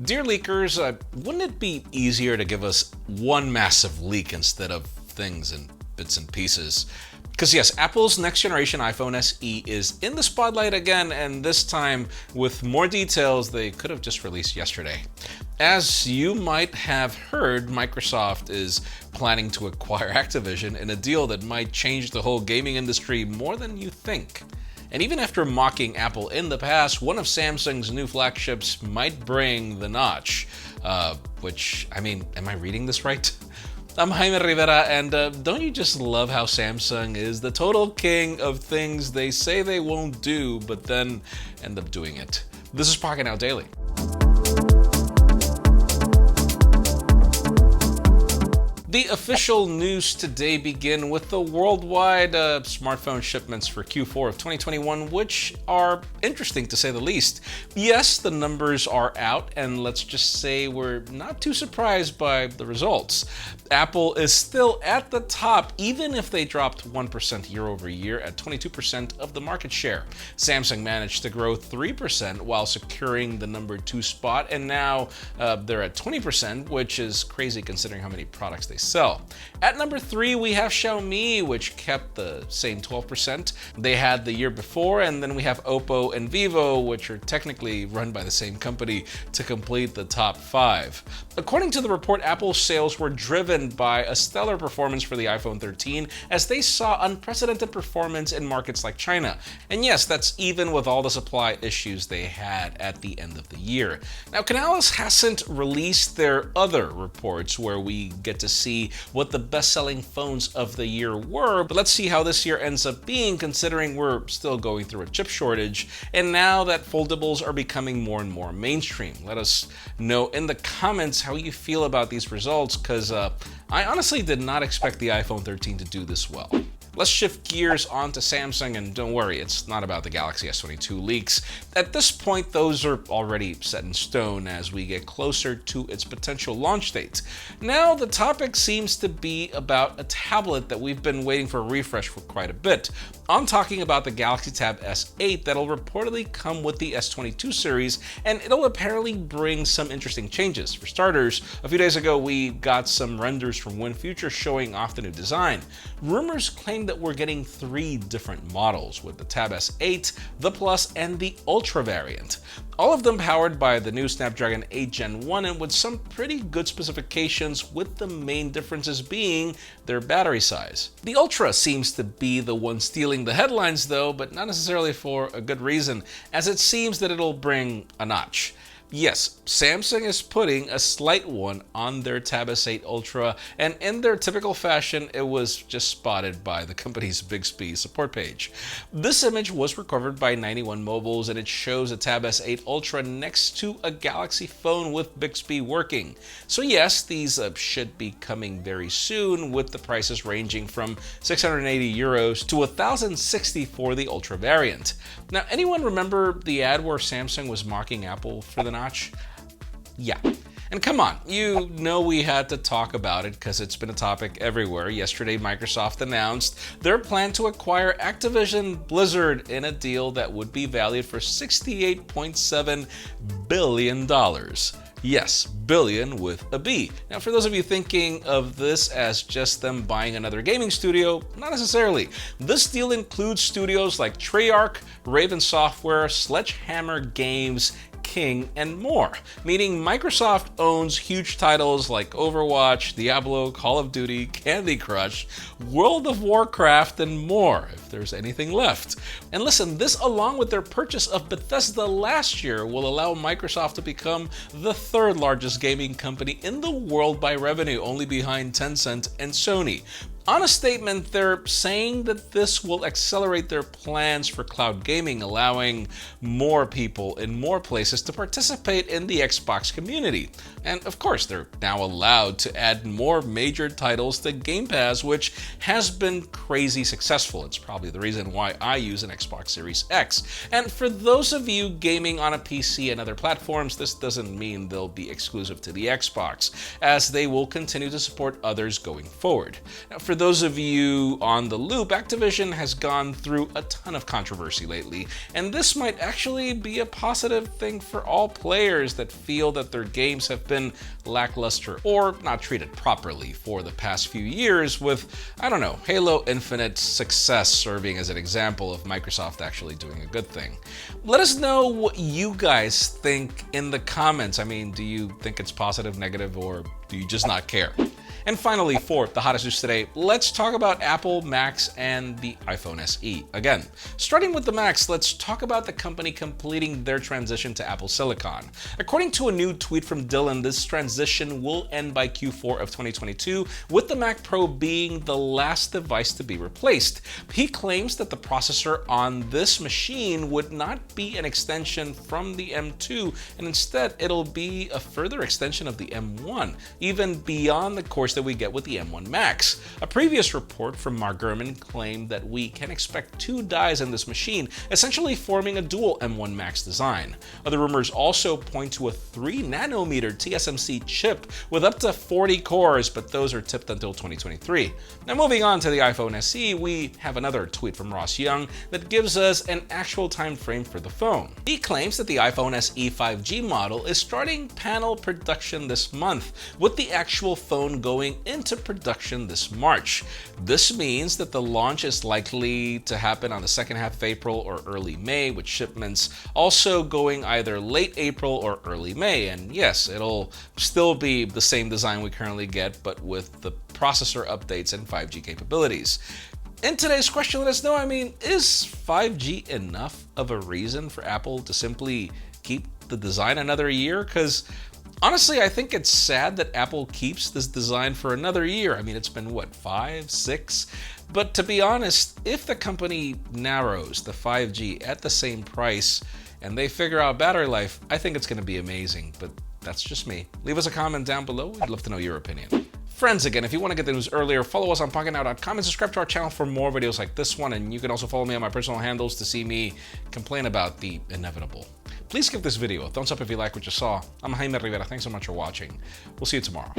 Dear leakers, wouldn't it be easier to give us one massive leak instead of things in bits and pieces? Because yes, Apple's next generation iPhone SE is in the spotlight again, and this time with more details they could have just released yesterday. As you might have heard, Microsoft is planning to acquire Activision in a deal that might change the whole gaming industry more than you think. And even after mocking Apple in the past, one of Samsung's new flagships might bring the notch. Am I reading this right? I'm Jaime Rivera, and don't you just love how Samsung is the total king of things they say they won't do, but then end up doing it? This is Pocket Now Daily. The official news today begin with the worldwide smartphone shipments for Q4 of 2021, which are interesting to say the least. Yes, the numbers are out, and let's just say we're not too surprised by the results. Apple is still at the top, even if they dropped 1% year over year at 22% of the market share. Samsung managed to grow 3% while securing the number 2 spot, and now they're at 20%, which is crazy considering how many products they sell. At number 3, we have Xiaomi, which kept the same 12% they had the year before, and then we have Oppo and Vivo, which are technically run by the same company, to complete the top 5. According to the report, Apple's sales were driven by a stellar performance for the iPhone 13 as they saw unprecedented performance in markets like China. And yes, that's even with all the supply issues they had at the end of the year. Now, Canalys hasn't released their other reports where we get to see what the best-selling phones of the year were, but let's see how this year ends up being considering we're still going through a chip shortage and now that foldables are becoming more and more mainstream. Let us know in the comments how you feel about these results, because I honestly did not expect the iPhone 13 to do this well. Let's shift gears onto Samsung, and don't worry, it's not about the Galaxy S22 leaks. At this point, those are already set in stone as we get closer to its potential launch date. Now, the topic seems to be about a tablet that we've been waiting for a refresh for quite a bit. I'm talking about the Galaxy Tab S8 that'll reportedly come with the S22 series, and it'll apparently bring some interesting changes. For starters, a few days ago, we got some renders from WinFuture showing off the new design. Rumors claim that we're getting 3 different models with the Tab S8, the Plus, and the Ultra variant. All of them powered by the new Snapdragon 8 Gen 1 and with some pretty good specifications, with the main differences being their battery size. The Ultra seems to be the one stealing the headlines though, but not necessarily for a good reason, as it seems that it'll bring a notch. Yes, Samsung is putting a slight one on their Tab S8 Ultra, and in their typical fashion, it was just spotted by the company's Bixby support page. This image was recovered by 91 Mobiles, and it shows a Tab S8 Ultra next to a Galaxy phone with Bixby working. So yes, these should be coming very soon, with the prices ranging from 680 euros to 1,060 for the Ultra variant. Now, anyone remember the ad where Samsung was mocking Apple for the notch? Yeah. And come on, you know we had to talk about it because it's been a topic everywhere. Yesterday, Microsoft announced their plan to acquire Activision Blizzard in a deal that would be valued for $68.7 billion. Yes, billion with a B. Now, for those of you thinking of this as just them buying another gaming studio, not necessarily. This deal includes studios like Treyarch, Raven Software, Sledgehammer Games, King, and more, meaning Microsoft owns huge titles like Overwatch, Diablo, Call of Duty, Candy Crush, World of Warcraft, and more, if there's anything left. And listen, this along with their purchase of Bethesda last year will allow Microsoft to become the 3rd largest gaming company in the world by revenue, only behind Tencent and Sony. On a statement, they're saying that this will accelerate their plans for cloud gaming, allowing more people in more places to participate in the Xbox community. And of course, they're now allowed to add more major titles to Game Pass, which has been crazy successful. It's probably the reason why I use an Xbox Series X. And for those of you gaming on a PC and other platforms, this doesn't mean they'll be exclusive to the Xbox, as they will continue to support others going forward. Now, for for those of you on the loop, Activision has gone through a ton of controversy lately, and this might actually be a positive thing for all players that feel that their games have been lackluster or not treated properly for the past few years, with, I don't know, Halo Infinite success serving as an example of Microsoft actually doing a good thing. Let us know what you guys think in the comments. I mean, do you think it's positive, negative, or do you just not care? And finally, for the hottest news today, let's talk about Apple Macs and the iPhone SE. Again, starting with the Macs, let's talk about the company completing their transition to Apple Silicon. According to a new tweet from Dylan, this transition will end by Q4 of 2022, with the Mac Pro being the last device to be replaced. He claims that the processor on this machine would not be an extension from the M2, and instead it'll be a further extension of the M1, even beyond the course that we get with the M1 Max. A previous report from Mark Gurman claimed that we can expect 2 dies in this machine, essentially forming a dual M1 Max design. Other rumors also point to a 3nm TSMC chip with up to 40 cores, but those are tipped until 2023. Now moving on to the iPhone SE, we have another tweet from Ross Young that gives us an actual time frame for the phone. He claims that the iPhone SE 5G model is starting panel production this month, with the actual phone going into production this March. This means that the launch is likely to happen on the second half of April or early May, with shipments also going either late April or early May. And yes, it'll still be the same design we currently get, but with the processor updates and 5G capabilities. In today's question, let us know, I mean, is 5G enough of a reason for Apple to simply keep the design another year? Because honestly, I think it's sad that Apple keeps this design for another year. I mean, it's been what, 5, 6? But to be honest, if the company narrows the 5G at the same price and they figure out battery life, I think it's going to be amazing. But that's just me. Leave us a comment down below. I'd love to know your opinion. Friends, again, if you want to get the news earlier, follow us on PocketNow.com and subscribe to our channel for more videos like this one. And you can also follow me on my personal handles to see me complain about the inevitable. Please give this video a thumbs up if you like what you saw. I'm Jaime Rivera. Thanks so much for watching. We'll see you tomorrow.